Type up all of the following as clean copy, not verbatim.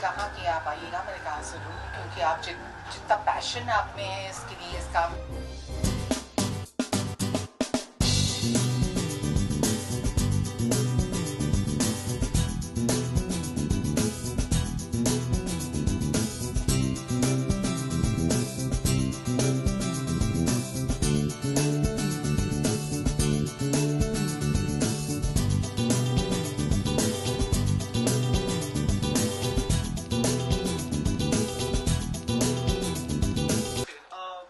कहा कि आप आइएगा, मैंने कहा ज़रूर, क्योंकि आप जितना पैशन आप में है इसके लिए, इस काम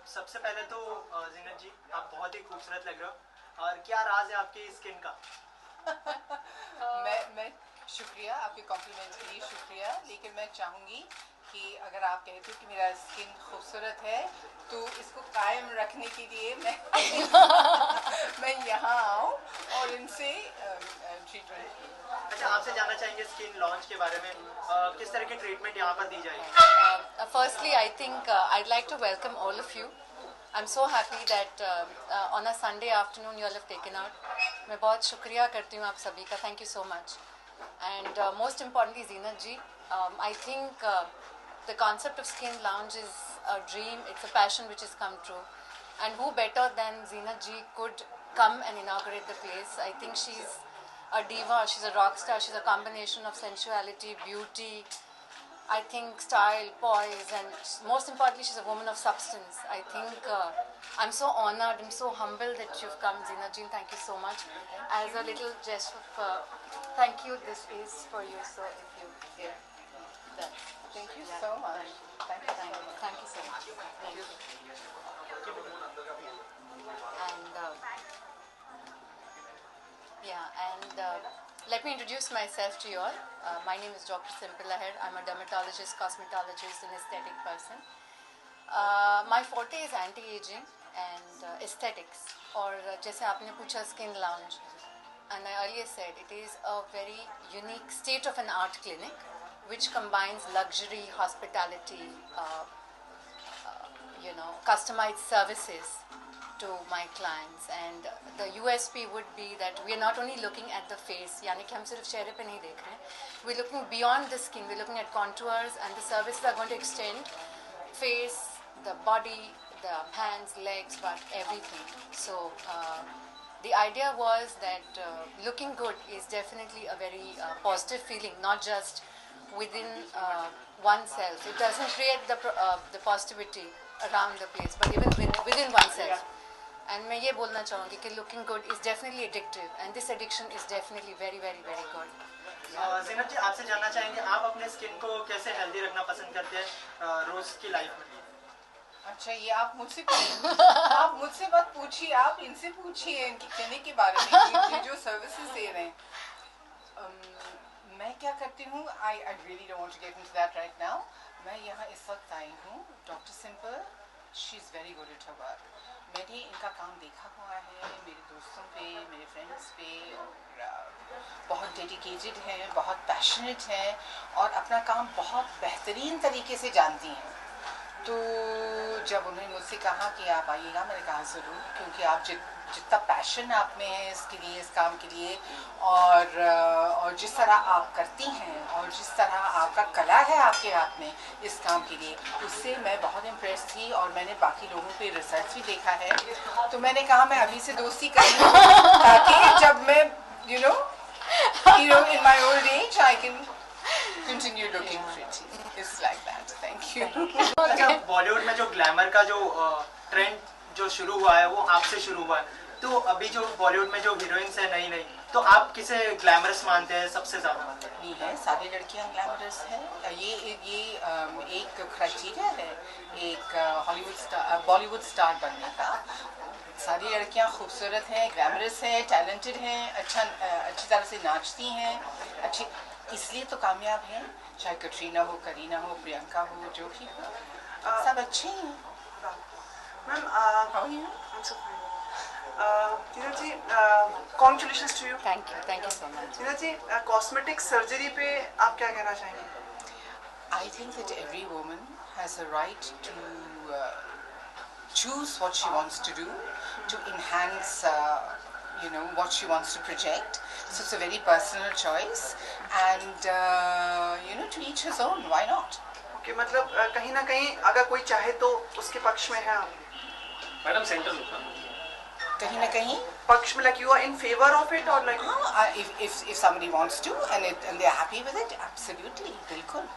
सबसे पहले तो जीनत जी, आप बहुत ही खूबसूरत लग रहे हो। और क्या राज है आपकी स्किन का? मैं शुक्रिया, आपके कॉम्प्लीमेंट के लिए शुक्रिया, लेकिन मैं चाहूँगी कि अगर आप कहते हो कि मेरा स्किन खूबसूरत है तो इसको कायम रखने के लिए मैं यहाँ आऊँ और इनसे ट्रीटमेंट। अच्छा, आपसे जानना चाहेंगे स्किन लॉन्च के बारे में, किस तरह की ट्रीटमेंट यहाँ पर दी जाएगी? Firstly, I think I'd like to welcome all of you. I'm so happy that on a Sunday afternoon you all have taken out. मैं बहुत शुक्रिया करती हूँ आप सभी का. Thank you so much. And most importantly, Zeenat ji, I think the concept of Skin Lounge is a dream. It's a passion which has come true. And who better than Zeenat ji could come and inaugurate the place? I think she's a diva. She's a rock star. She's a combination of sensuality, beauty, I think style, poise, and most importantly, she's a woman of substance. I think I'm so honored, I'm so humbled that you've come, Zeenat ji. Thank you so much. As a little gesture of thank you, this is for you. So if you hear that, Thank you so much. Thank thank you so much. Thank you. And let me introduce myself to you all. My name is Dr. Simple Ahir. I'm a dermatologist, cosmetologist, and aesthetic person. My forte is anti-aging and aesthetics. Or जैसे आपने पूछा skin lounge, and I earlier said it is a very unique state-of-an-art clinic which combines luxury, hospitality, customized services to my clients. And the USP would be that we are not only looking at the face, यानी कि हम सिर्फ चेहरे पे नहीं देख रहे हैं, we're looking beyond the skin, we're looking at contours, and the services are going to extend face, the body, the hands, legs, but everything. So the idea was that looking good is definitely a very positive feeling, not just within oneself. It doesn't create the positivity around the place, but even within oneself. And मैं ये बोलना चाहूँगी कि looking good is definitely addictive, and this addiction is definitely very, very, very good. जीनत जी, आपसे जानना चाहेंगे आप अपने स्किन को कैसे हेल्दी रखना पसंद करते हैं रोज की लाइफ में? अच्छा, ये आप मुझसे मत पूछिए, आप इनसे पूछिए इनकी क्लिनिक के बारे में, ये जो सर्विसेज दे रहे हैं। मैं क्या करती हूँ, I really don't want to get into that right now. मैं यहाँ इस वक्त आई हूँ, doctor simple, she is very good at her work. मैंने इनका काम देखा हुआ है मेरे दोस्तों पे, मेरे फ्रेंड्स पे, और बहुत डेडिकेटेड हैं, बहुत पैशनेट हैं और अपना काम बहुत बेहतरीन तरीके से जानती हैं. तो जब उन्होंने मुझसे कहा कि आप आइएगा, मैंने कहा ज़रूर, क्योंकि आप जितना पैशन आप में है इसके लिए, इस काम के लिए, और जिस तरह आप करती हैं और जिस तरह आपका कला है आपके हाथ में इस काम के लिए, उससे मैं बहुत इम्प्रेस थी. और मैंने बाकी लोगों पे रिसर्च भी देखा है, तो मैंने कहा मैं अभी से दोस्ती करूँ ताकि जब मैं in my old age I can continue looking pretty. It's like that. Thank you. अच्छा, बॉलीवुड में जो ग्लैमर का जो ट्रेंड जो शुरू हुआ है वो आपसे शुरू हुआ है, तो अभी जो बॉलीवुड में जो हीरोइंस है नई नई, तो आप किसे ग्लैमरस मानते हैं सबसे ज़्यादा? नहीं है, सारी लड़कियां ग्लैमरस हैं. ये एक क्राइटेरिया है एक बॉलीवुड स्टार बनने का. सारी लड़कियां खूबसूरत हैं, ग्लैमरस हैं, टैलेंटेड हैं, अच्छी तरह से नाचती हैं, इसलिए तो कामयाब हैं. चाहे कटरीना हो, करीना हो, प्रियंका हो, जो भी हो, सब अच्छे हैं. Ma'am, Zeenat ji, congratulations to you. Thank you so much. Zeenat ji, cosmetic surgery पे आप क्या कहना चाहेंगे? I think that every woman has a right to choose what she wants to do, to enhance what she wants to project. So it's a very personal choice, and to each his own. Why not? Okay, मतलब कहीं ना कहीं अगर कोई चाहे तो उसके पक्ष में है आप? मैडम सेंटर कहीं ना कहीं पक्ष में, like you are in favor of it or like? if somebody wants to and they are happy with it, absolutely, बिल्कुल.